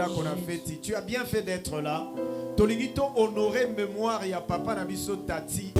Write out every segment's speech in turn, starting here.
qu'on a fait. Tu as bien fait d'être là. Tolingito honoré mémoire ya papa Nabiso Tati.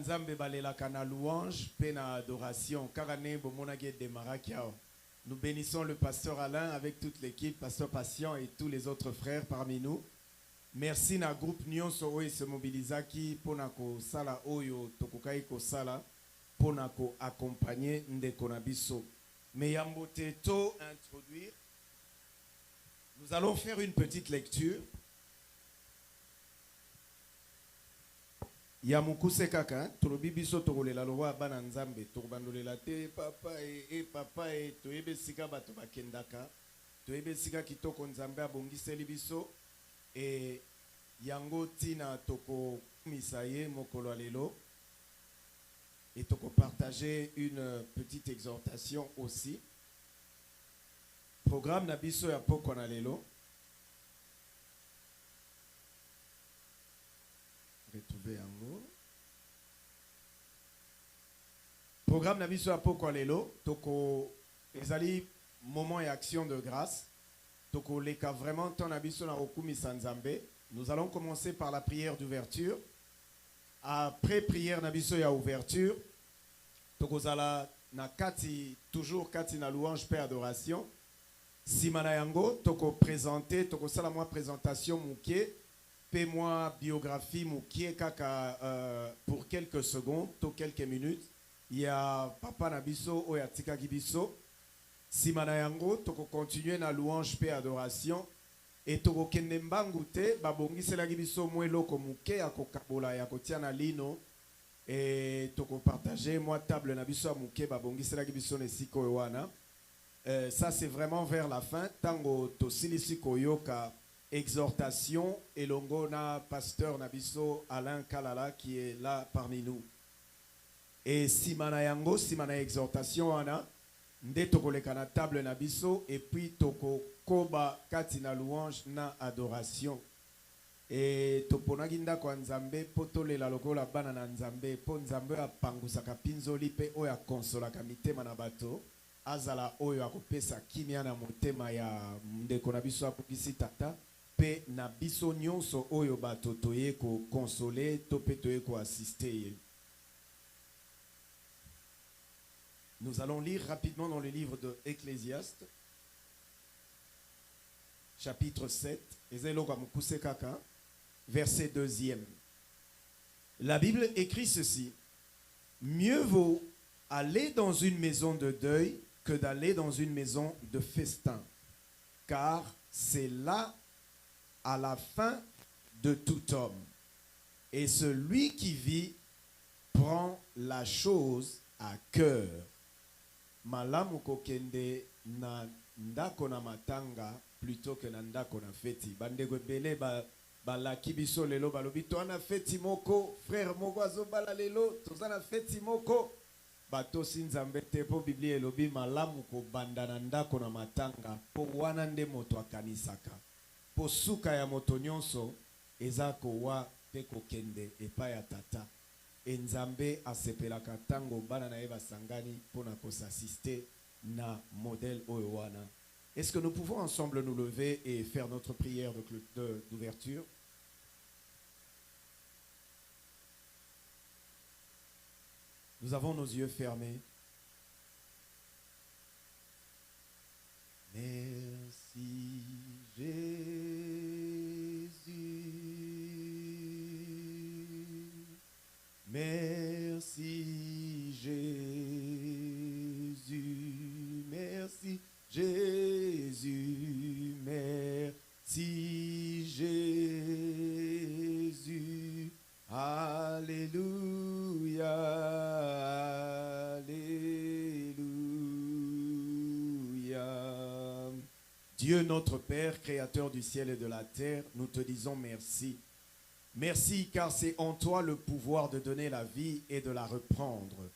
Nzambe balelaka na louange pe na adoration. Karane bomonage de marakiao. Nous bénissons le pasteur Alain avec toute l'équipe, pasteur Patient et tous les autres frères parmi nous. Merci na groupe nyonso oyo se mobilizaki pona ko sala oyo tokokai ko sala pona ko accompagner ndeko na biso. Mais yambote to introduire. Nous allons faire une petite lecture. Yamukuse kaka, tolobi biso tokolela lowa bana nzambe, tokobandolela te papa papa toyebe sika bato bakendaka, toyebe sika kitoko nzambe abongiseli biso et yango tina toko misaye mokolo lelo et toko partager une petite exhortation aussi. Programme na biso ya poko na lelo. Retrouver yango. Programme na biso ya poko lelo toko ezali moment et action de grâce. Toko leka vraiment ton abiso na okumisa nzambe. Nous allons commencer par la prière d'ouverture. Après prière na biso ya ouverture, toko zala na kati toujours kati na louange paix adoration. Simana yango toko présenter, toko sala moi présentation mouké, pe moi biographie mouké kaka pour quelques secondes, to quelques minutes. Il y a papa nabiso o ya tika gibiso. Simana yango toko continuer na louange paix adoration et toko kende mbangu te babongisela gibiso mweloko mouké ya kokabola ya kotia na lino et toko partager moi table nabiso mouké babongisela gibiso nesiko ewana. Ça c'est vraiment vers la fin. Tango tosilisi koyoka exhortation et longona pasteur Nabiso Alain Kalala qui est là parmi nous. Et simana yango, simana exhortation wana, nde toko leka na table Nabiso et puis toko koba katina louange na adoration. Et toponaki ndako ya nzambe poto lela lokola bana na nzambe po nzambe apangusaka pinzoli pe oya konsolaka mitema na bato. Azala oyo akopesa kimia na motema ya ndeko na biso akokisi tata pe na biso nyonso oyo bato toye ko consoler to pe toye ko assister. Nous allons lire rapidement dans le livre de Ecclésiaste chapitre 7 verset 2e. La Bible écrit ceci: mieux vaut aller dans une maison de deuil que d'aller dans une maison de festin, car c'est là à la fin de tout homme. Et celui qui vit prend la chose à cœur. Malamu kokende na ndako na matanga plutôt que na ndako na feti. Bandego bele ba kibiso lelo balobi to na feti moko, frère moko azobala lelo, to na feti moko. Bato sinzambe te po Biblia elobi malamu ko banda na ndako na matanga po wana nde moto akanisaka. Po suka ya moto nyonso eza ko wa pe ko kende epa ya tata. Enzambe asepelaka tango bana na eba sangani pona ko s'assister na modèle oyo wana. Est-ce que nous pouvons ensemble nous lever et faire notre prière d'ouverture? Nous avons nos yeux fermés. Merci Jésus. Merci Jésus. Merci Jésus. Merci Jésus. Alléluia. Dieu notre Père, Créateur du ciel et de la terre, nous te disons merci. Merci car c'est en toi le pouvoir de donner la vie et de la reprendre.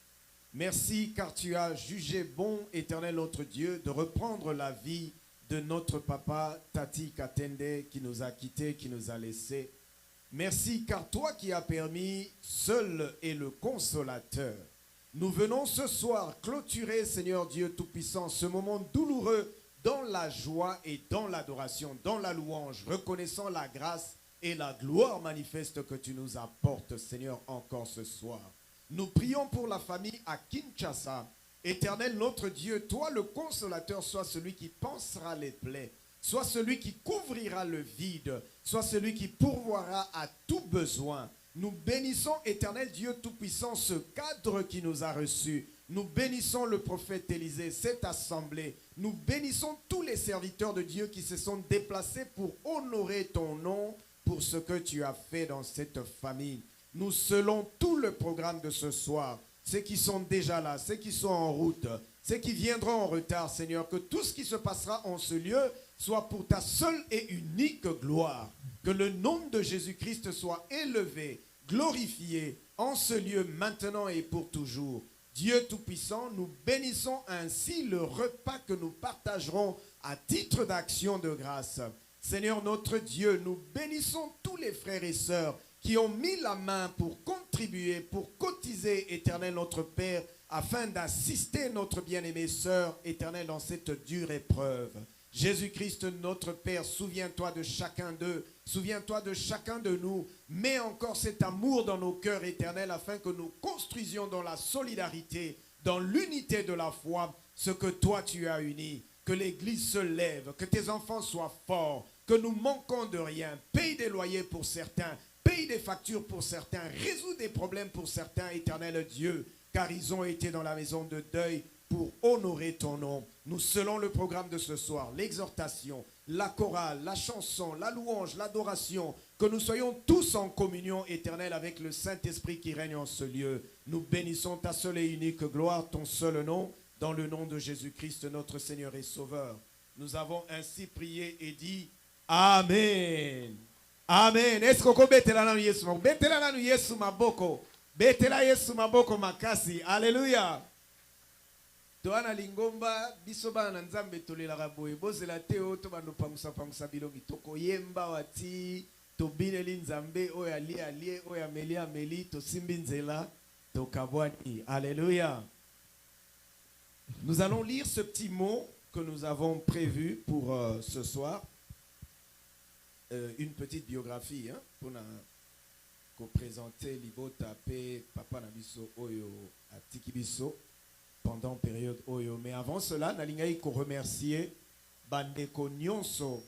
Merci car tu as jugé bon, Éternel notre Dieu, de reprendre la vie de notre papa Tati Katende qui nous a quittés, qui nous a laissés. Merci car toi qui as permis, seul est le consolateur. Nous venons ce soir clôturer, Seigneur Dieu Tout-Puissant, ce moment douloureux dans la joie et dans l'adoration, dans la louange, reconnaissant la grâce et la gloire manifeste que tu nous apportes, Seigneur, encore ce soir. Nous prions pour la famille à Kinshasa. Éternel notre Dieu, toi le consolateur, sois celui qui pansera les plaies, sois celui qui couvrira le vide, sois celui qui pourvoira à tout besoin. Nous bénissons, Éternel Dieu Tout-Puissant, ce cadre qui nous a reçus. Nous bénissons le prophète Élisée, cette assemblée. Nous bénissons tous les serviteurs de Dieu qui se sont déplacés pour honorer ton nom, pour ce que tu as fait dans cette famille. Nous scellons tout le programme de ce soir. Ceux qui sont déjà là, ceux qui sont en route, ceux qui viendront en retard, Seigneur, que tout ce qui se passera en ce lieu soit pour ta seule et unique gloire. Que le nom de Jésus-Christ soit élevé, glorifié en ce lieu maintenant et pour toujours. Dieu Tout-Puissant, nous bénissons ainsi le repas que nous partagerons à titre d'action de grâce. Seigneur notre Dieu, nous bénissons tous les frères et sœurs qui ont mis la main pour contribuer, pour cotiser, Éternel notre Père, afin d'assister notre bien-aimée sœur, Éternel, dans cette dure épreuve. Jésus-Christ, notre Père, souviens-toi de chacun d'eux, souviens-toi de chacun de nous. Mets encore cet amour dans nos cœurs, Éternel, afin que nous construisions dans la solidarité, dans l'unité de la foi, ce que toi tu as uni. Que l'Église se lève, que tes enfants soient forts, que nous manquons de rien. Paye des loyers pour certains, paye des factures pour certains, résout des problèmes pour certains, Éternel Dieu, car ils ont été dans la maison de deuil pour honorer ton nom. Nous scellons le programme de ce soir, l'exhortation, la chorale, la chanson, la louange, l'adoration, que nous soyons tous en communion éternelle avec le Saint-Esprit qui règne en ce lieu. Nous bénissons ta seule et unique gloire, ton seul nom, dans le nom de Jésus-Christ, notre Seigneur et Sauveur. Nous avons ainsi prié et dit Amen. Amen. Est-ce que betela na Yesu? Betela na Yesu maboko. Betela Yesu maboko makasi. Alléluia. Toana lingomba biso bana nzambe tolelaka boye bozela te o to bando pangusa bilongi tokoyemba wati tobineli nzambe oyo alie oyo ameli tosimbi nzela tokabwani. Alléluia. Nous allons lire ce petit mot que nous avons prévu pour ce soir. Une petite biographie pour présenter Libota Pe Papa Nabiso Oyo Atikibiso pendant période Oyo. Mais avant cela, nalingai ko remercier bandeko nyonso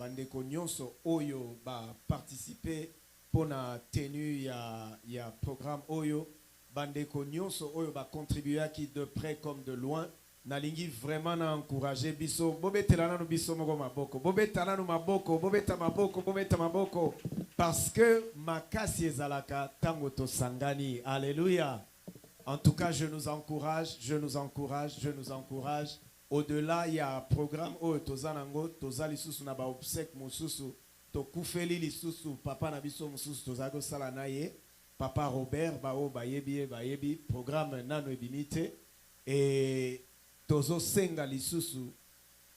Oyo ba participer pour la tenue ya programme Oyo. Bandeko nyonso Oyo ba contribuer qui de près comme de loin. Nalingi vraiment na encourager biso bobetela na biso moko maboko bobeta na maboko bobeta maboko parce que makasi ezalaka tango to sangani. Alléluia. En tout cas, je nous encourage. Au-delà, il y a un programme où tozanango tozali susu na ba obsèque mususu to kufeli lisusu papa na biso mususu tozago sala naye papa Robert bao bayebi programme nano ebimite et tozo senga lisusu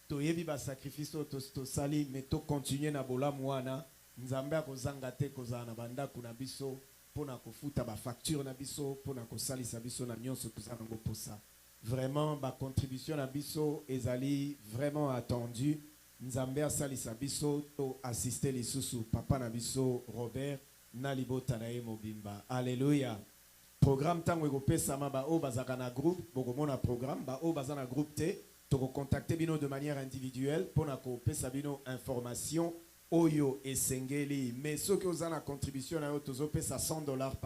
toyebi ba sacrifice to sali mais to continuer na bolamu wana nzambe akozanga te kozala na bandako na biso pona kofuta ba facture na biso pona kosalisa biso na nyonso tozana ngo posa. Vraiment ba contribution na biso ezali vraiment attendu. Nzambe asalisa biso to assister lisusu papa na biso Robert na libota na ye mobimba. Alléluia. Programme tango ekopesa ba o bazaka na groupe bokomona programme ba o bazana groupe te to contacter bino de manière individuelle pona ko pesa bino information oyo esengeli. Mais ce que vous avez la contribution na yo tozo pesa $100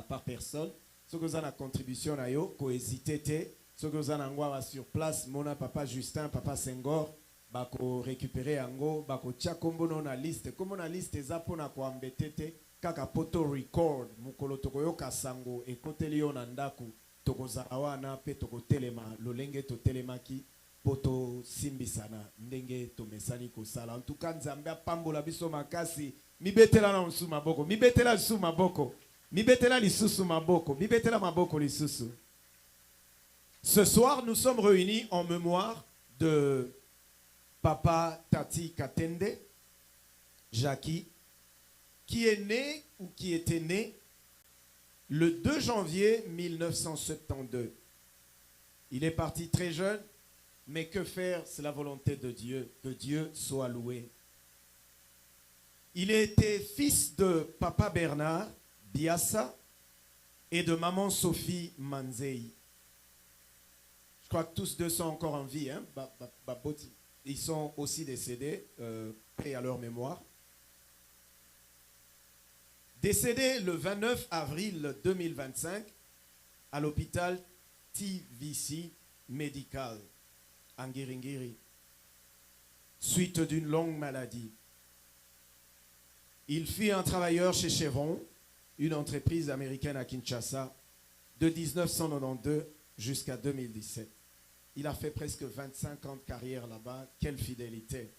par personne. Ce que vous avez la contribution na yo ko hésiter te. Ce que vous avez ngwa sur place mona papa Justin papa Senghor bako récupérer yango bako tia kombo na liste comme na liste eza pona ko ambetete kaka poto record mukolo tokoyoka sango ekoteli yo na ndaku tokozala wana pe tokotelema lolenge totelemaki poto simbisana ndenge tomesani kosala. En tout cas nzambe apambola biso makasi mibetela na nsu maboko mibetela nsu maboko mibetela lisusu maboko mibetela maboko lisusu. Ce soir nous sommes réunis en mémoire de Papa Tati Katende Jackie, qui est né ou qui était né le 2 janvier 1972. Il est parti très jeune, mais que faire, c'est la volonté de Dieu, que Dieu soit loué. Il était fils de Papa Bernard Biassa et de maman Sophie Manzei. Je crois que tous deux sont encore en vie. Hein? Ils sont aussi décédés, paix à leur mémoire. Décédé le 29 avril 2025 à l'hôpital TVC Medical en Ngiringiri, suite d'une longue maladie. Il fut un travailleur chez Chevron, une entreprise américaine à Kinshasa, de 1992 jusqu'à 2017. Il a fait presque 25 ans de carrière là-bas. Quelle fidélité.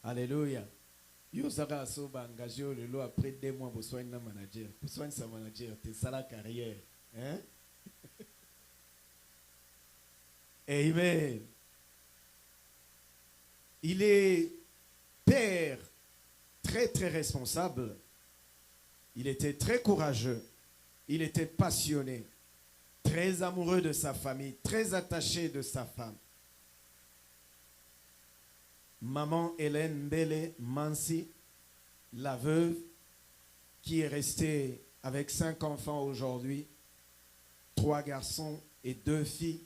Alléluia. Yo sera soba engagé le lot après 2 mois pour soigner un manager. Pour soigner sa manager, c'est ça la carrière. Hein? Amen. Il est père très très responsable. Il était très courageux. Il était passionné. Très amoureux de sa famille. Très attaché de sa femme. Maman Hélène Mbele Mansi, la veuve, qui est restée avec 5 enfants aujourd'hui, 3 garçons et 2 filles,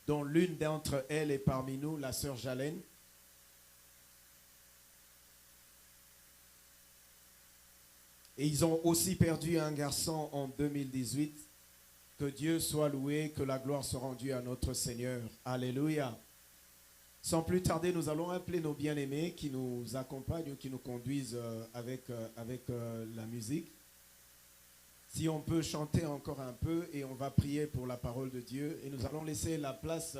dont l'une d'entre elles est parmi nous, la sœur Jalène. Et ils ont aussi perdu un garçon en 2018. Que Dieu soit loué, que la gloire soit rendue à notre Seigneur. Alléluia. Sans plus tarder, nous allons appeler nos bien-aimés qui nous accompagnent, qui nous conduisent avec la musique. Si on peut chanter encore un peu et on va prier pour la parole de Dieu. Et nous allons laisser la place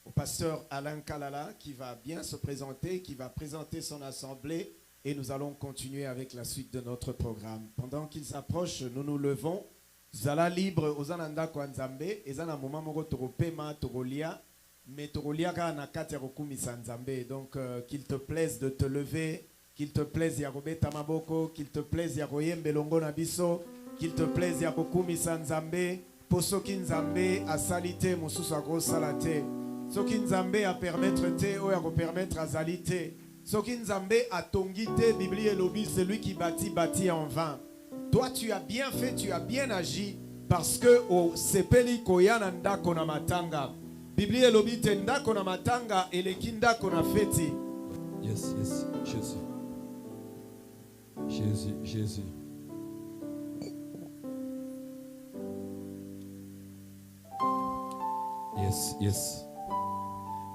au pasteur Alain Kalala qui va bien se présenter, qui va présenter son assemblée. Et nous allons continuer avec la suite de notre programme. Pendant qu'il s'approche, nous nous levons. Zala libre aux ananda kwanzambe. Et zana moment moko toropema torolia. Mais torolia ka na kati rokumi sanzambe. Donc qu'il te plaise de te lever. Qu'il te plaise ya robeta maboko. Qu'il te plaise ya royembe longo na biso. Qu'il te plaise ya rokumi sanzambe. Posoki nzambe a salite mosusu a gros salate. Soki nzambe a permettre te ou ya permettre a salite. Soki nzambe a tongite, Biblie elobi, celui qui bâtit en vain. Toi, tu as bien fait, tu as bien agi, parce que au sepeli koyana ndako na matanga. Biblie elobi te ndako na matanga eleki ndako na feti. Yes, yes, Jésus. Jésus, Jésus. Yes, yes.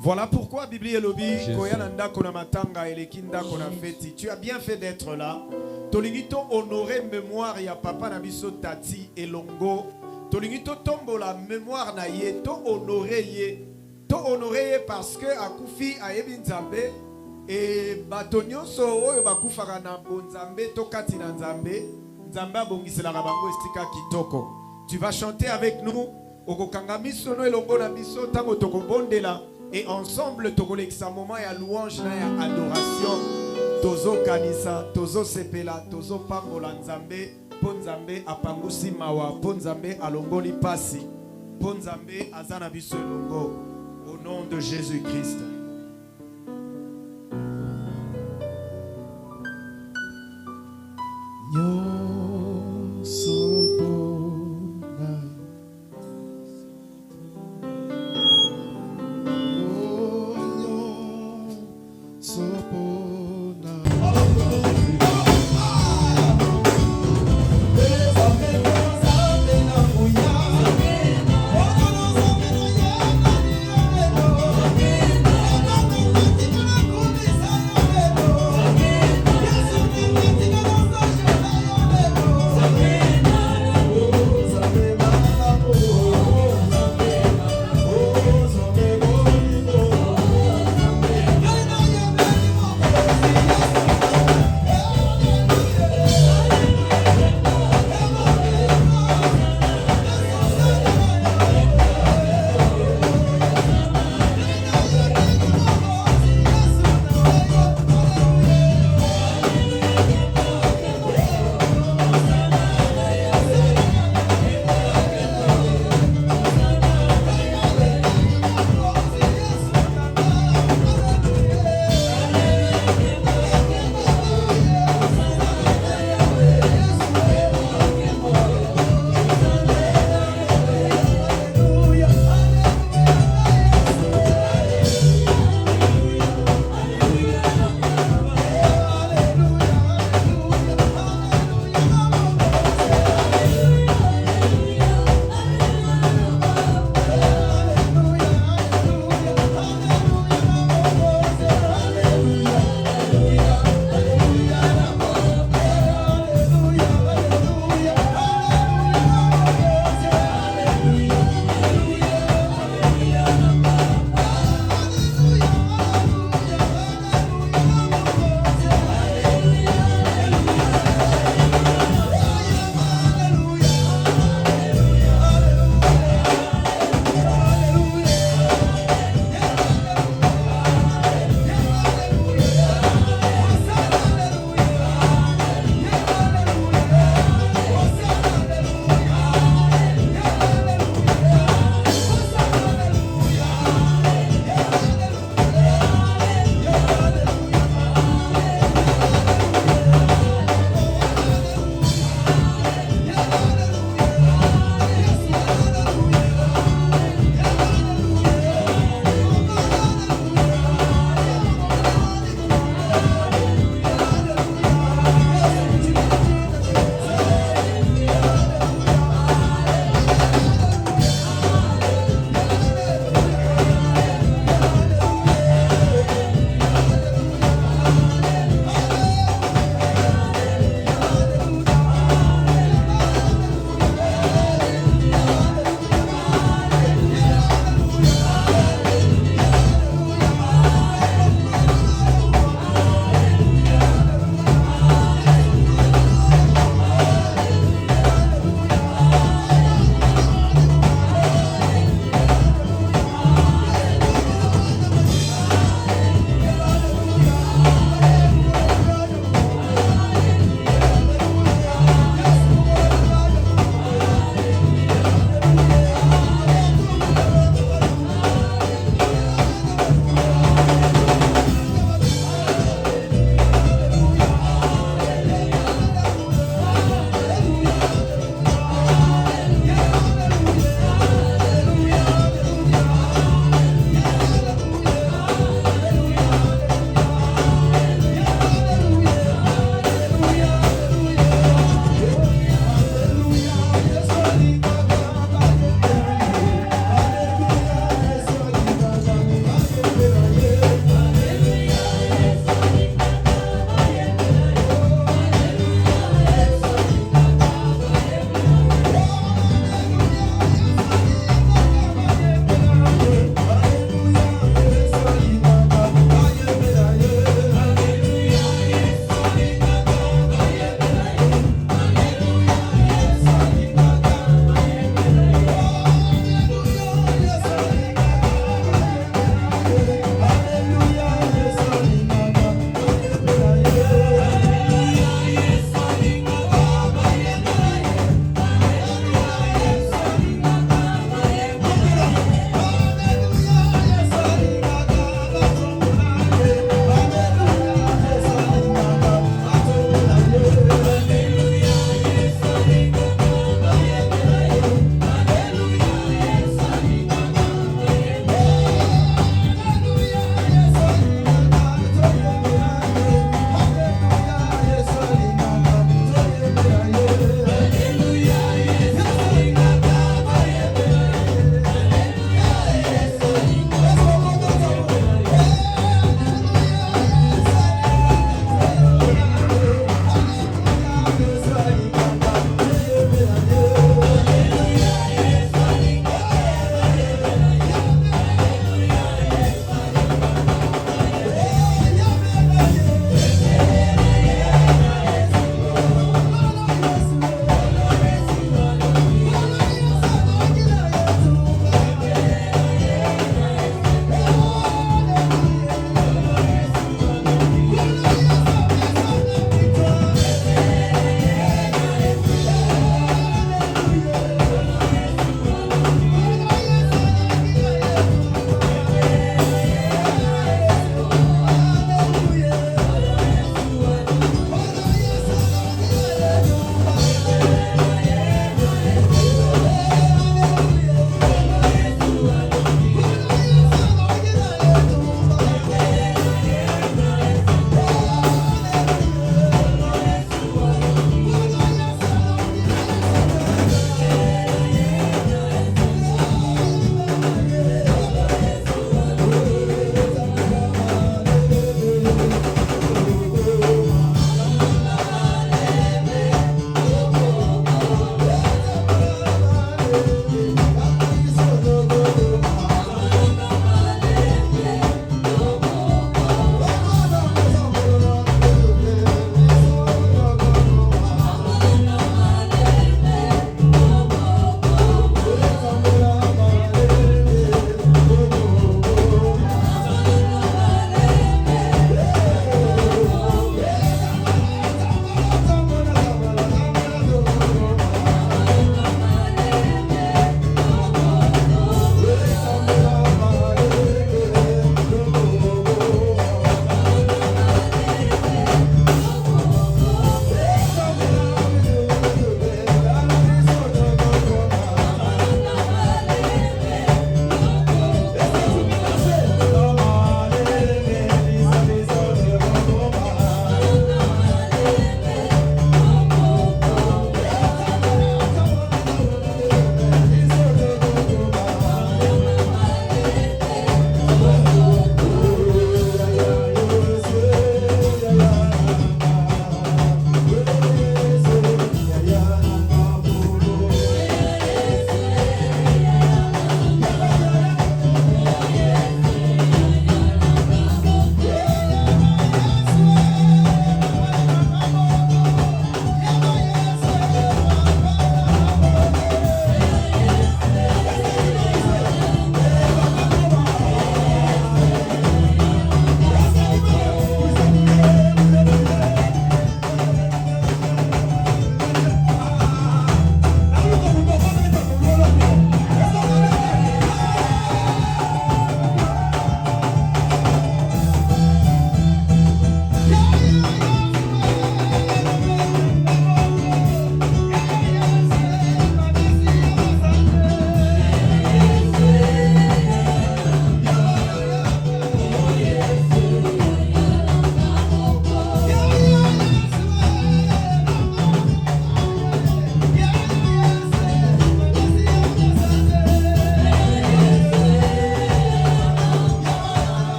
Voilà pourquoi Biblie elobi koyana ndako na matanga eleki ndako na feti. Tu as bien fait d'être là. Tolingito honorer mémoire ya papa na biso tati elongo. Tolingito tombo la mémoire na ye to honorer ye. To honorer ye parce que akufi ayebi nzambe et batonyoso oyo bakufaka na bonzambe to kati na nzambe. Nzambe abongiselaka bango estika kitoko. Tu vas chanter avec nous okokanga miso no elongo na biso tango tokobondela et ensemble tokolekisa moment ya louange na ya adoration. Tozo kanisa, tozo sepela, tozo pambola nzambe, ponzambe apangusi mawa, ponzambe alongoli pasi, ponzambe azana biso elongo, au nom de Jésus-Christ. Oh,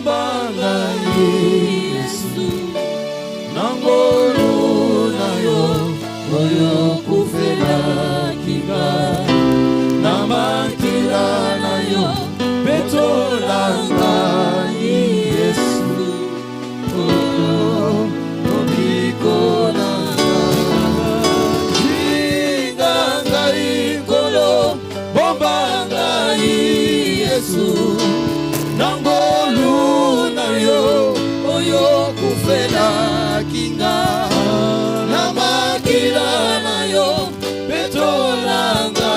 bombanga Yesu nangolu na yo oyo kufela kinga na makila na yo betolanga Yesu oh obiko na kinga ngarikolo bombanga Yesu nangolu na yo oyo kufela kinga na makila na yo betolanga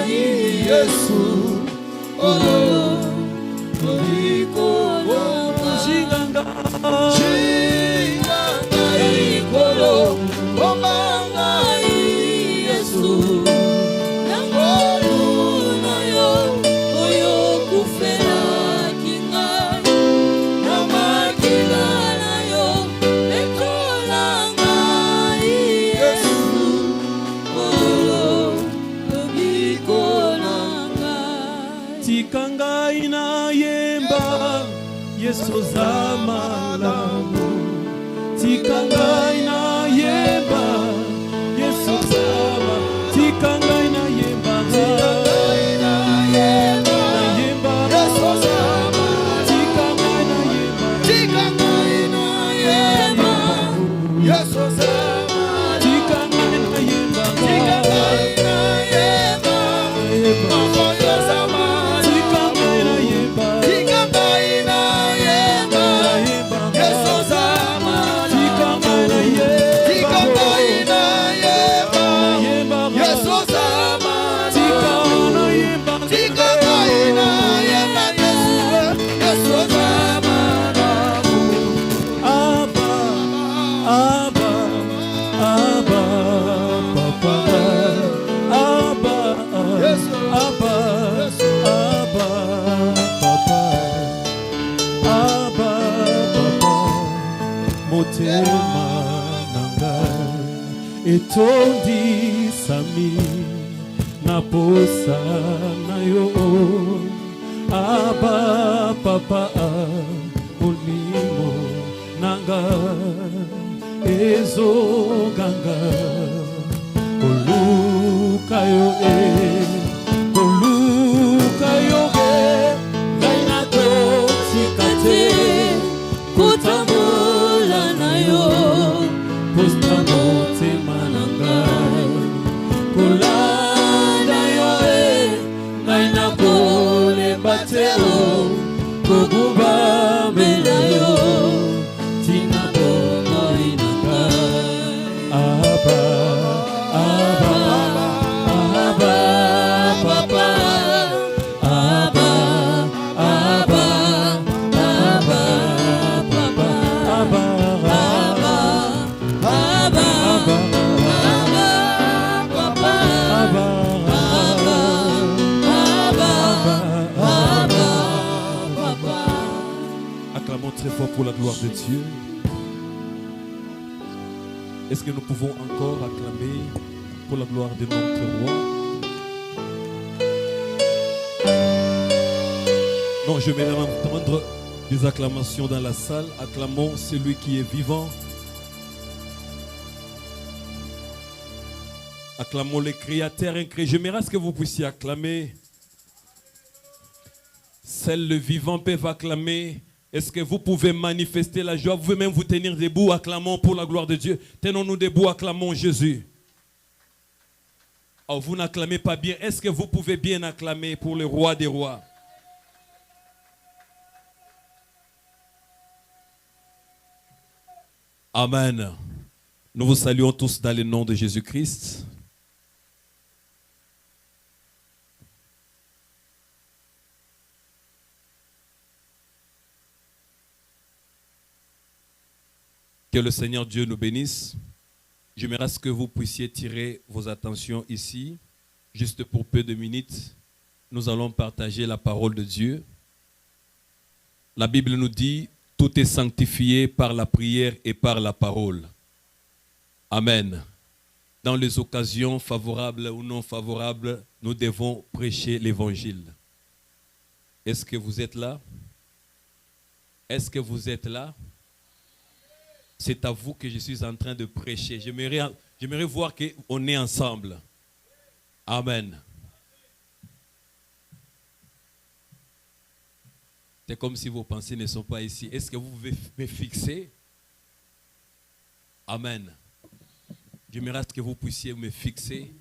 Yesu oh obiko shinganga ikolo bombanga Yesu nangolu na yo oyo kufela kinga na makila na yo betolanga Yesu oh obiko nanga tikanga ina yemba Yesu zamalamu tikanga ina yemba Yesu zama tikanga ina yemba ina yemba Yesu zama tikanga ina yemba Yesu zama tikanga ina yemba motema nanga etondi sami na posa na yo aba papa molimo nanga ezoganga koluka yo koluka yo ngaina totikate kutambola na yo posta motema nanga kolanda yo ngaina kolemba te o kobuba mela yo tina bongo inanga aba aba aba papa aba aba aba papa aba aba aba papa aba papa. Acclamons très fort pour la gloire de Dieu. Est-ce que nous pouvons encore acclamer pour la gloire de notre roi? Non, je vais entendre des acclamations dans la salle. Acclamons celui qui est vivant. Acclamons les créateurs incréés. J'aimerais ce que vous puissiez acclamer. Seuls les vivants peuvent acclamer. Est-ce que vous pouvez manifester la joie? Vous pouvez même vous tenir debout. Acclamons pour la gloire de Dieu. Tenons-nous debout, acclamons Jésus. Oh, vous n'acclamez pas bien. Est-ce que vous pouvez bien acclamer pour le roi des rois? Amen. Nous vous saluons tous dans le nom de Jésus-Christ. Que le Seigneur Dieu nous bénisse. J'aimerais que vous puissiez tirer vos attentions ici. Juste pour peu de minutes, nous allons partager la parole de Dieu. La Bible nous dit, tout est sanctifié par la prière et par la parole. Amen. Dans les occasions favorables ou non favorables, nous devons prêcher l'évangile. Est-ce que vous êtes là? Est-ce que vous êtes là? C'est à vous que je suis en train de prêcher. J'aimerais voir qu'on est ensemble. Amen. C'est comme si vos pensées ne sont pas ici. Est-ce que vous pouvez me fixer? Amen. J'aimerais que vous puissiez me fixer,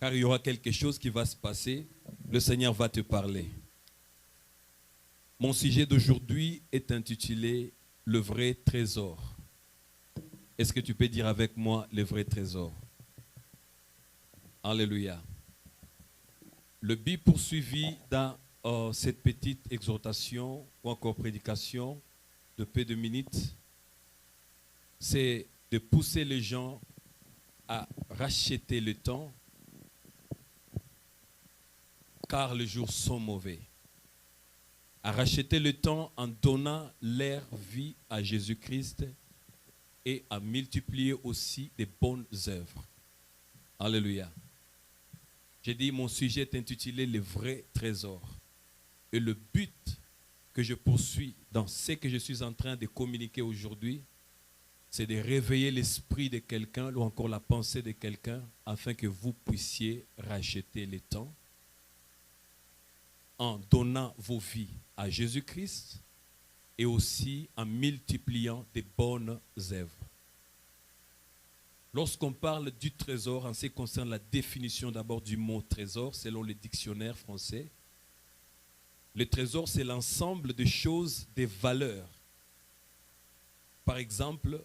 car il y aura quelque chose qui va se passer. Le Seigneur va te parler. Mon sujet d'aujourd'hui est intitulé « Le vrai trésor ». Est-ce que tu peux dire avec moi « le vrai trésor » ? Alléluia. Le but poursuivi dans cette petite exhortation ou encore prédication de peu de minutes, c'est de pousser les gens à racheter le temps, car les jours sont mauvais. À racheter le temps en donnant leur vie à Jésus-Christ et à multiplier aussi des bonnes œuvres. Alléluia. J'ai dit, mon sujet est intitulé « Le vrai trésor ». Et le but que je poursuis dans ce que je suis en train de communiquer aujourd'hui, c'est de réveiller l'esprit de quelqu'un ou encore la pensée de quelqu'un afin que vous puissiez racheter le temps en donnant vos vies à Jésus-Christ et aussi en multipliant des bonnes œuvres. Lorsqu'on parle du trésor, en ce qui concerne la définition d'abord du mot trésor, selon le dictionnaire français, le trésor, c'est l'ensemble de choses, des valeurs. Par exemple,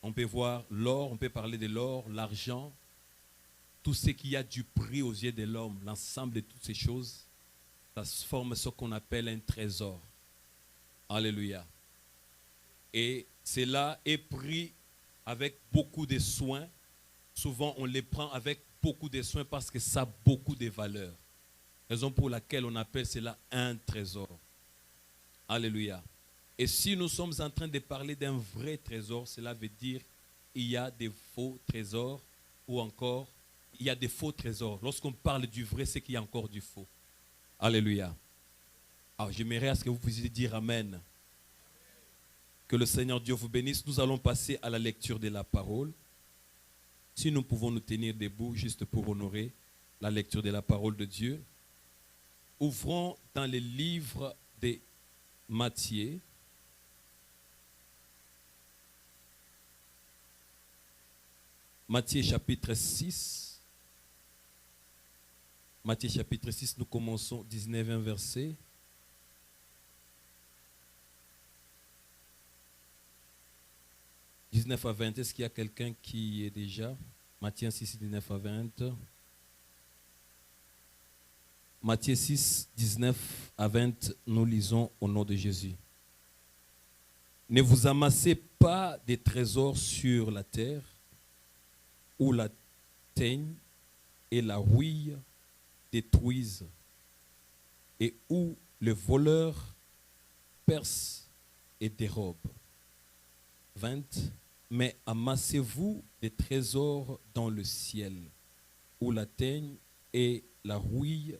on peut voir l'or, on peut parler de l'or, l'argent, tout ce qui a du prix aux yeux de l'homme, l'ensemble de toutes ces choses, ça forme ce qu'on appelle un trésor. Alléluia. Et cela est pris avec beaucoup de soins. Souvent, on les prend avec beaucoup de soins parce que ça a beaucoup de valeur. Raison pour laquelle on appelle cela un trésor. Alléluia. Et si nous sommes en train de parler d'un vrai trésor, cela veut dire qu'il y a des faux trésors ou encore il y a des faux trésors. Lorsqu'on parle du vrai, c'est qu'il y a encore du faux. Alléluia. Alors j'aimerais à ce que vous puissiez dire Amen. Que le Seigneur Dieu vous bénisse. Nous allons passer à la lecture de la parole. Si nous pouvons nous tenir debout juste pour honorer la lecture de la parole de Dieu. Ouvrons dans le livre de Matthieu. Matthieu chapitre 6. Matthieu chapitre 6, nous commençons 19e verset. « 19 à 20, est-ce qu'il y a quelqu'un qui est déjà? Matthieu 6, 19 à 20. Matthieu 6, 19 à 20, nous lisons au nom de Jésus. « Ne vous amassez pas des trésors sur la terre, où la teigne et la rouille détruisent, et où le voleur perce et dérobe. 20. Mais amassez-vous des trésors dans le ciel, où la teigne et la rouille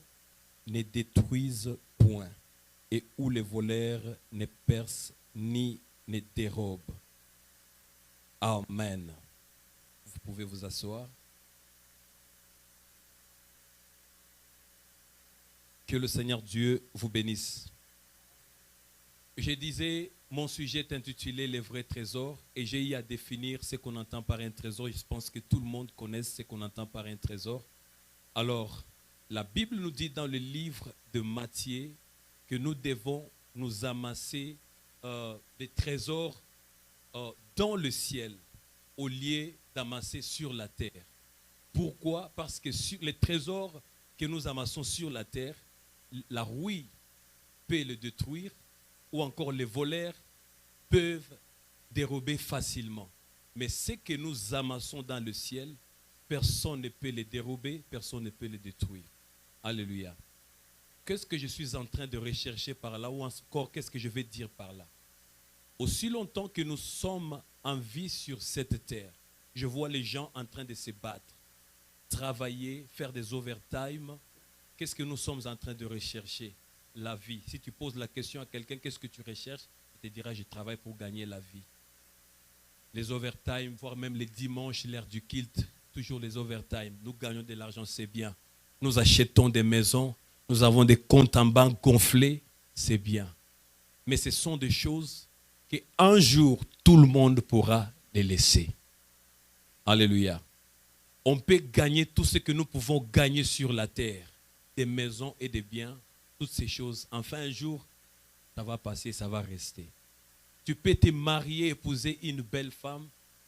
ne détruisent point, et où les voleurs ne percent ni ne dérobent. Amen. Vous pouvez vous asseoir. Que le Seigneur Dieu vous bénisse. Je disais, mon sujet est intitulé « Les vrais trésors » et j'ai eu à définir ce qu'on entend par un trésor. Je pense que tout le monde connaît ce qu'on entend par un trésor. Alors, la Bible nous dit dans le livre de Matthieu que nous devons nous amasser des trésors dans le ciel au lieu d'amasser sur la terre. Pourquoi? Parce que sur les trésors que nous amassons sur la terre, la rouille peut le détruire ou encore les voleurs peuvent dérober facilement. Mais ce que nous amassons dans le ciel, personne ne peut les dérober, personne ne peut les détruire. Alléluia. Qu'est-ce que je suis en train de rechercher par là ou encore qu'est-ce que je vais dire par là? Aussi longtemps que nous sommes en vie sur cette terre, je vois les gens en train de se battre, travailler, faire des overtime. Qu'est-ce que nous sommes en train de rechercher? La vie. Si tu poses la question à quelqu'un, qu'est-ce que tu recherches? Il te dira, je travaille pour gagner la vie. Les overtime, voire même les dimanches, l'heure du culte, toujours les overtime. Nous gagnons de l'argent, c'est bien. Nous achetons des maisons, nous avons des comptes en banque gonflés, c'est bien. Mais ce sont des choses qu'un jour, tout le monde pourra les laisser. Alléluia. On peut gagner tout ce que nous pouvons gagner sur la terre. Des maisons et des biens, toutes ces choses. Enfin, un jour, ça va passer, ça va rester. Tu peux te marier, épouser une belle femme.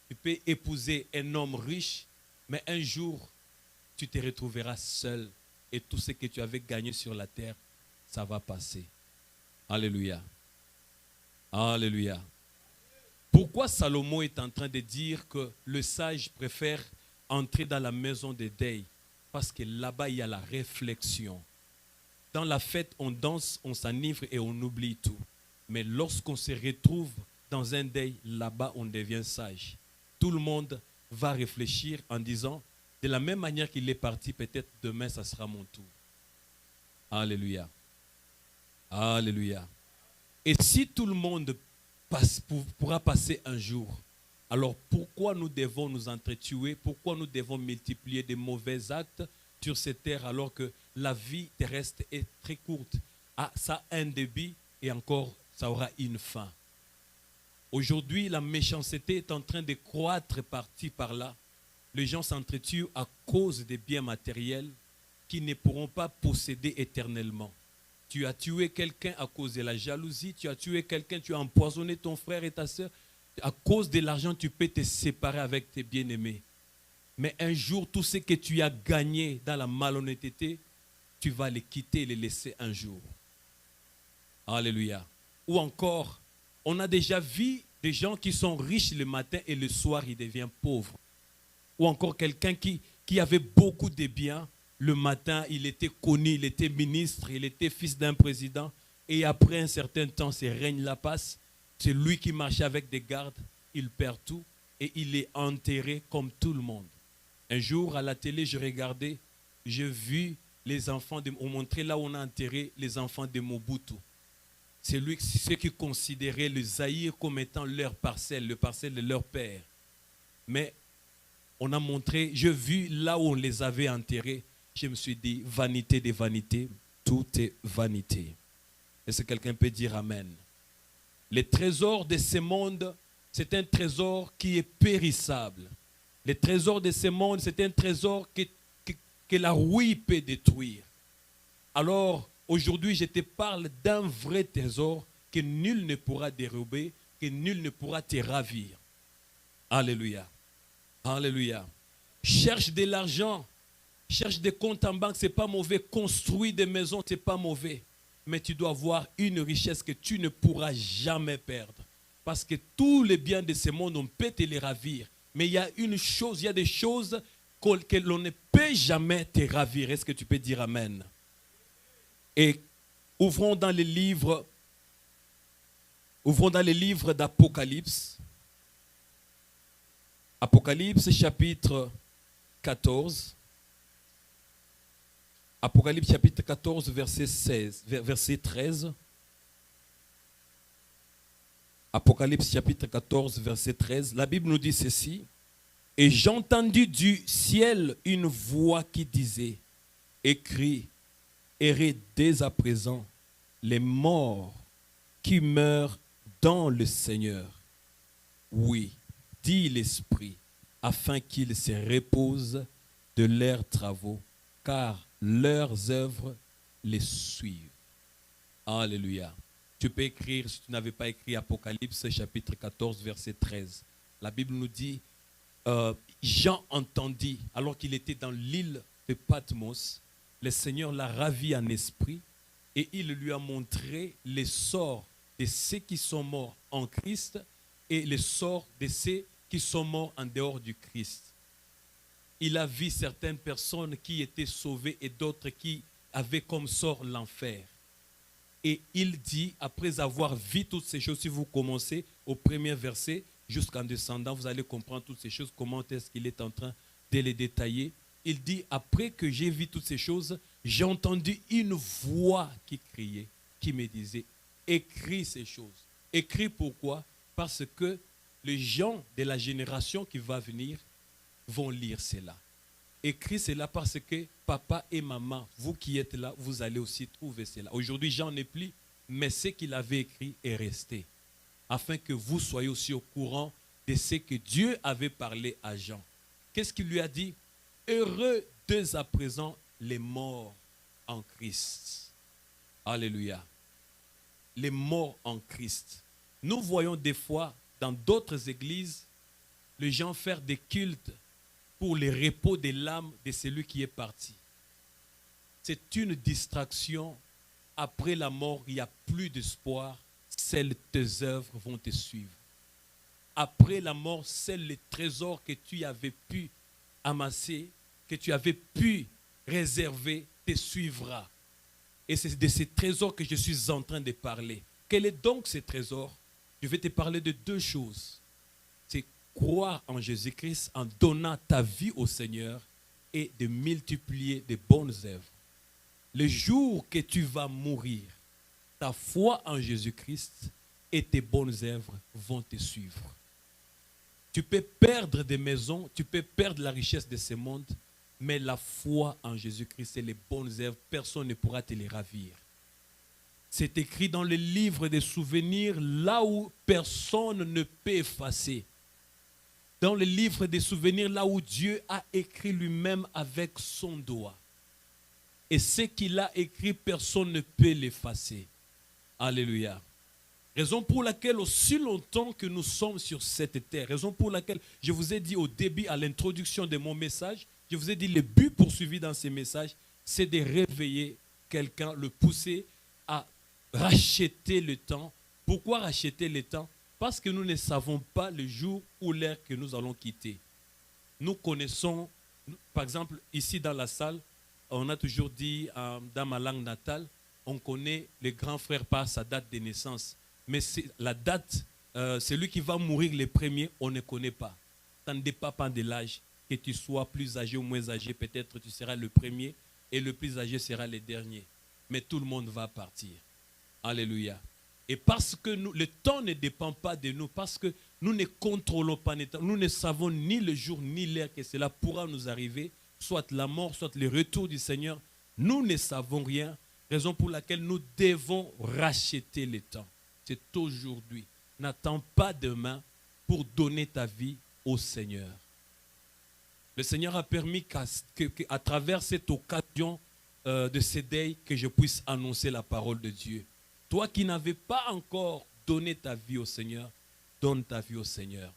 Tu peux épouser un homme riche. Mais un jour, tu te retrouveras seul. Et tout ce que tu avais gagné sur la terre, ça va passer. Alléluia. Alléluia. Pourquoi Salomon est en train de dire que le sage préfère entrer dans la maison de deuil? Parce que là-bas, il y a la réflexion. Dans la fête, on danse, on s'enivre et on oublie tout. Mais lorsqu'on se retrouve dans un deuil, là-bas, on devient sage. Tout le monde va réfléchir en disant, de la même manière qu'il est parti, peut-être demain, ça sera mon tour. Alléluia. Alléluia. Et si tout le monde pourra passer un jour, alors pourquoi nous devons nous entretuer? Pourquoi nous devons multiplier des mauvais actes sur cette terre alors que la vie terrestre est très courte? Ah, ça a un début et encore, ça aura une fin. Aujourd'hui, la méchanceté est en train de croître par-ci, par-là. Les gens s'entretuent à cause des biens matériels qu'ils ne pourront pas posséder éternellement. Tu as tué quelqu'un à cause de la jalousie, tu as tué quelqu'un, tu as empoisonné ton frère et ta soeur. À cause de l'argent, tu peux te séparer avec tes bien-aimés. Mais un jour, tout ce que tu as gagné dans la malhonnêteté, tu vas les quitter et les laisser un jour. Alléluia. Ou encore, on a déjà vu des gens qui sont riches le matin et le soir, ils deviennent pauvres. Ou encore quelqu'un qui avait beaucoup de biens. Le matin, il était connu, il était ministre, il était fils d'un président. Et après un certain temps, ses règnes-là passent. C'est lui qui marchait avec des gardes. Il perd tout et il est enterré comme tout le monde. Un jour, à la télé, je regardais, j'ai vu les enfants, on montrait là où on a enterré les enfants de Mobutu. C'est ceux qui considéraient le Zaïre comme étant leur parcelle, le parcelle de leur père. Mais on a montré, j'ai vu là où on les avait enterrés. Je me suis dit, vanité des vanités, tout est vanité. Est-ce que quelqu'un peut dire Amen? Les trésors de ce monde, c'est un trésor qui est périssable. Les trésors de ce monde, c'est un trésor que la rouille peut détruire. Alors, aujourd'hui, je te parle d'un vrai trésor que nul ne pourra dérober, que nul ne pourra te ravir. Alléluia. Alléluia. Cherche de l'argent. Cherche des comptes en banque, ce n'est pas mauvais. Construis des maisons, ce n'est pas mauvais. Mais tu dois avoir une richesse que tu ne pourras jamais perdre. Parce que tous les biens de ce monde, on peut te les ravir. Mais il y a une chose, il y a des choses que l'on ne peut jamais te ravir. Est-ce que tu peux dire Amen? Et ouvrons dans les livres d'Apocalypse. Apocalypse chapitre 14. Apocalypse chapitre 14, verset 13. Apocalypse chapitre 14, verset 13. La Bible nous dit ceci. Et j'entendis du ciel une voix qui disait, écris, errez dès à présent les morts qui meurent dans le Seigneur. Oui, dit l'Esprit, afin qu'ils se reposent de leurs travaux, car leurs œuvres les suivent. Alléluia. Tu peux écrire, si tu n'avais pas écrit Apocalypse chapitre 14, verset 13. La Bible nous dit, Jean entendit, alors qu'il était dans l'île de Patmos, le Seigneur l'a ravi en esprit et il lui a montré les sorts de ceux qui sont morts en Christ et les sorts de ceux qui sont morts en dehors du Christ. Il a vu certaines personnes qui étaient sauvées et d'autres qui avaient comme sort l'enfer. Et il dit, après avoir vu toutes ces choses, si vous commencez au premier verset jusqu'en descendant, vous allez comprendre toutes ces choses, comment est-ce qu'il est en train de les détailler. Il dit, après que j'ai vu toutes ces choses, j'ai entendu une voix qui criait, qui me disait, écris ces choses. Écrit pourquoi? Parce que les gens de la génération qui va venir vont lire cela. Écrit cela parce que papa et maman, vous qui êtes là, vous allez aussi trouver cela. Aujourd'hui, Jean n'est plus, mais ce qu'il avait écrit est resté. Afin que vous soyez aussi au courant de ce que Dieu avait parlé à Jean. Qu'est-ce qu'il lui a dit? Heureux dès à présent les morts en Christ. Alléluia. Les morts en Christ. Nous voyons des fois dans d'autres églises les gens faire des cultes pour le repos de l'âme de celui qui est parti. C'est une distraction. Après la mort, il n'y a plus d'espoir. Seules tes œuvres vont te suivre. Après la mort, seuls les trésors que tu avais pu amasser, que tu avais pu réserver, te suivra. Et c'est de ces trésors que je suis en train de parler. Quel est donc ce trésor? Je vais te parler de deux choses. C'est croire en Jésus-Christ en donnant ta vie au Seigneur et de multiplier de bonnes œuvres. Le jour que tu vas mourir, ta foi en Jésus-Christ et tes bonnes œuvres vont te suivre. Tu peux perdre des maisons, tu peux perdre la richesse de ce monde, mais la foi en Jésus-Christ et les bonnes œuvres, personne ne pourra te les ravir. C'est écrit dans le livre des souvenirs, là où personne ne peut effacer. Dans le livre des souvenirs, là où Dieu a écrit lui-même avec son doigt. Et ce qu'il a écrit, personne ne peut l'effacer. Alléluia. Raison pour laquelle aussi longtemps que nous sommes sur cette terre, raison pour laquelle je vous ai dit au début, à l'introduction de mon message, je vous ai dit le but poursuivi dans ces messages, c'est de réveiller quelqu'un, le pousser à racheter le temps. Pourquoi racheter le temps? Parce que nous ne savons pas le jour ou l'heure que nous allons quitter. Nous connaissons, par exemple, ici dans la salle, on a toujours dit dans ma langue natale, on connaît le grand frère par sa date de naissance. Mais la date, celui qui va mourir le premier, on ne connaît pas. Ça ne dépend pas de l'âge. Que tu sois plus âgé ou moins âgé, peut-être tu seras le premier et le plus âgé sera le dernier. Mais tout le monde va partir. Alléluia. Et parce que le temps ne dépend pas de nous, parce que nous ne contrôlons pas le temps, nous ne savons ni le jour ni l'heure que cela pourra nous arriver, soit la mort, soit le retour du Seigneur, nous ne savons rien, raison pour laquelle nous devons racheter le temps. C'est aujourd'hui. N'attends pas demain pour donner ta vie au Seigneur. Le Seigneur a permis qu'à travers cette occasion de ce deuil, que je puisse annoncer la parole de Dieu. Toi qui n'avais pas encore donné ta vie au Seigneur, donne ta vie au Seigneur.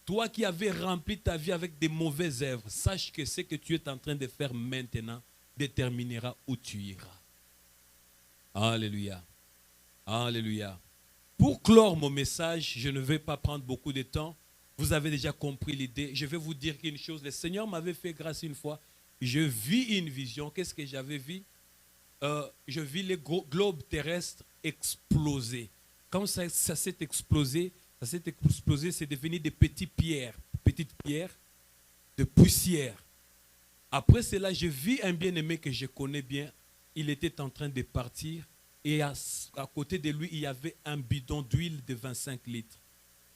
Toi qui avais rempli ta vie avec des mauvaises œuvres, sache que ce que tu es en train de faire maintenant déterminera où tu iras. Alléluia. Alléluia. Pour clore mon message, je ne vais pas prendre beaucoup de temps. Vous avez déjà compris l'idée. Je vais vous dire une chose. Le Seigneur m'avait fait grâce une fois. Je vis une vision. Qu'est-ce que j'avais vu? Je vis le globe terrestre exploser. Quand ça s'est explosé, c'est devenu des petites pierres de poussière. Après cela, je vis un bien-aimé que je connais bien. Il était en train de partir et à côté de lui, il y avait un bidon d'huile de 25 litres.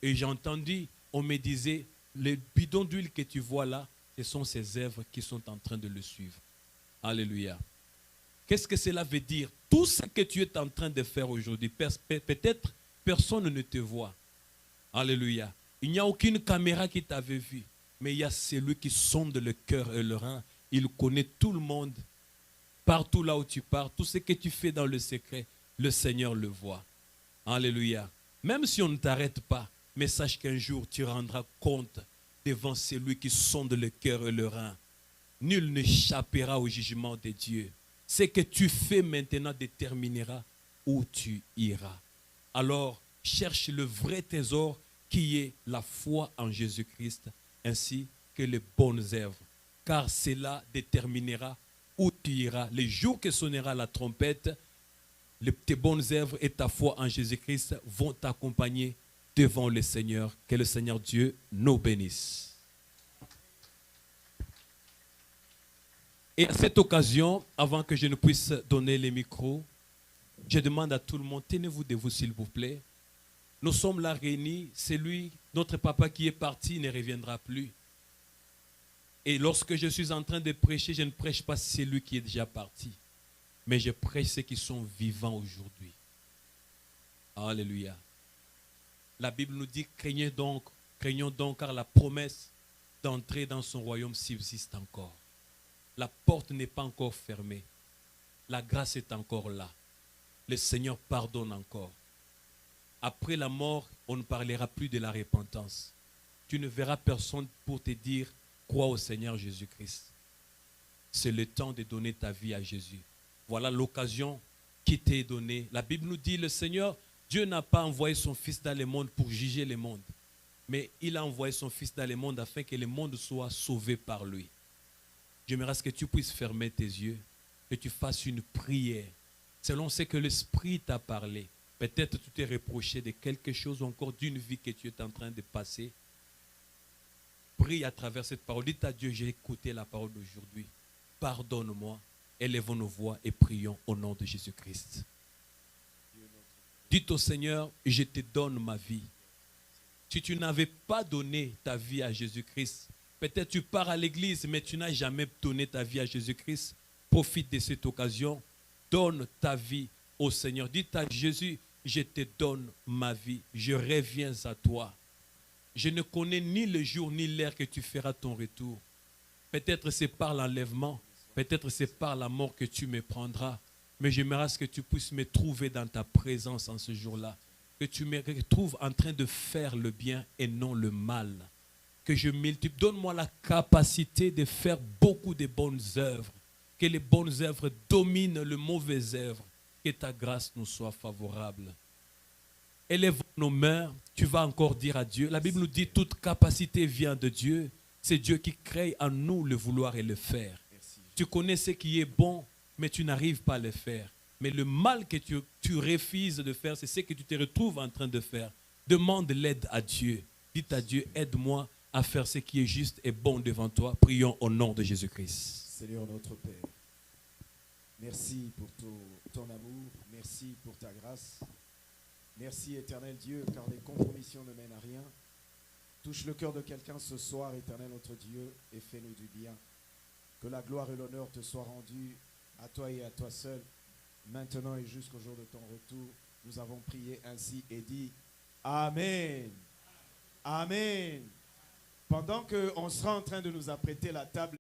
Et j'ai entendu, on me disait, le bidon d'huile que tu vois là, ce sont ces œuvres qui sont en train de le suivre. Alléluia. Qu'est-ce que cela veut dire? Tout ce que tu es en train de faire aujourd'hui, peut-être personne ne te voit. Alléluia. Il n'y a aucune caméra qui t'avait vu. Mais il y a celui qui sonde le cœur et le rein. Il connaît tout le monde. Partout là où tu pars, tout ce que tu fais dans le secret, le Seigneur le voit. Alléluia. Même si on ne t'arrête pas, mais sache qu'un jour tu rendras compte devant celui qui sonde le cœur et le rein. Nul n'échappera au jugement de Dieu. Ce que tu fais maintenant déterminera où tu iras. Alors, cherche le vrai trésor qui est la foi en Jésus-Christ ainsi que les bonnes œuvres. Car cela déterminera où tu iras. Les jours que sonnera la trompette, tes bonnes œuvres et ta foi en Jésus-Christ vont t'accompagner devant le Seigneur. Que le Seigneur Dieu nous bénisse. Et à cette occasion, avant que je ne puisse donner les micros, je demande à tout le monde, tenez-vous debout s'il vous plaît. Nous sommes là réunis, c'est lui, notre papa qui est parti, ne reviendra plus. Et lorsque je suis en train de prêcher, je ne prêche pas celui qui est déjà parti, mais je prêche ceux qui sont vivants aujourd'hui. Alléluia. La Bible nous dit, craignons donc, car la promesse d'entrer dans son royaume subsiste encore. La porte n'est pas encore fermée. La grâce est encore là. Le Seigneur pardonne encore. Après la mort, on ne parlera plus de la repentance. Tu ne verras personne pour te dire, crois au Seigneur Jésus-Christ. C'est le temps de donner ta vie à Jésus. Voilà l'occasion qui t'est donnée. La Bible nous dit, le Seigneur, Dieu n'a pas envoyé son Fils dans le monde pour juger le monde. Mais il a envoyé son Fils dans le monde afin que le monde soit sauvé par lui. J'aimerais que tu puisses fermer tes yeux, que tu fasses une prière, selon ce que l'Esprit t'a parlé. Peut-être tu t'es reproché de quelque chose ou encore d'une vie que tu es en train de passer. Prie à travers cette parole. Dites à Dieu, j'ai écouté la parole d'aujourd'hui. Pardonne-moi. Élevons nos voix et prions au nom de Jésus-Christ. Dites au Seigneur, je te donne ma vie. Si tu n'avais pas donné ta vie à Jésus-Christ, peut-être tu pars à l'église, mais tu n'as jamais donné ta vie à Jésus-Christ. Profite de cette occasion. Donne ta vie au Seigneur. Dites à Jésus, je te donne ma vie. Je reviens à toi. Je ne connais ni le jour ni l'heure que tu feras ton retour. Peut-être c'est par l'enlèvement. Peut-être c'est par la mort que tu me prendras. Mais j'aimerais que tu puisses me trouver dans ta présence en ce jour-là. Que tu me retrouves en train de faire le bien et non le mal. Que je multiplie. Donne-moi la capacité de faire beaucoup de bonnes œuvres. Que les bonnes œuvres dominent les mauvaises œuvres. Que ta grâce nous soit favorable. Élève nos mains. Tu vas encore dire à Dieu. La Bible nous dit toute capacité vient de Dieu. C'est Dieu qui crée en nous le vouloir et le faire. Tu connais ce qui est bon, mais tu n'arrives pas à le faire. Mais le mal que tu refuses de faire, c'est ce que tu te retrouves en train de faire. Demande l'aide à Dieu. Dites à Dieu, aide-moi à faire ce qui est juste et bon devant toi. Prions au nom de Jésus-Christ. Seigneur notre Père, merci pour ton amour, merci pour ta grâce. Merci éternel Dieu, car les compromissions ne mènent à rien. Touche le cœur de quelqu'un ce soir, éternel notre Dieu, et fais-nous du bien. Que la gloire et l'honneur te soient rendus à toi et à toi seul, maintenant et jusqu'au jour de ton retour. Nous avons prié ainsi et dit Amen. Amen. Pendant qu'on sera en train de nous apprêter la table,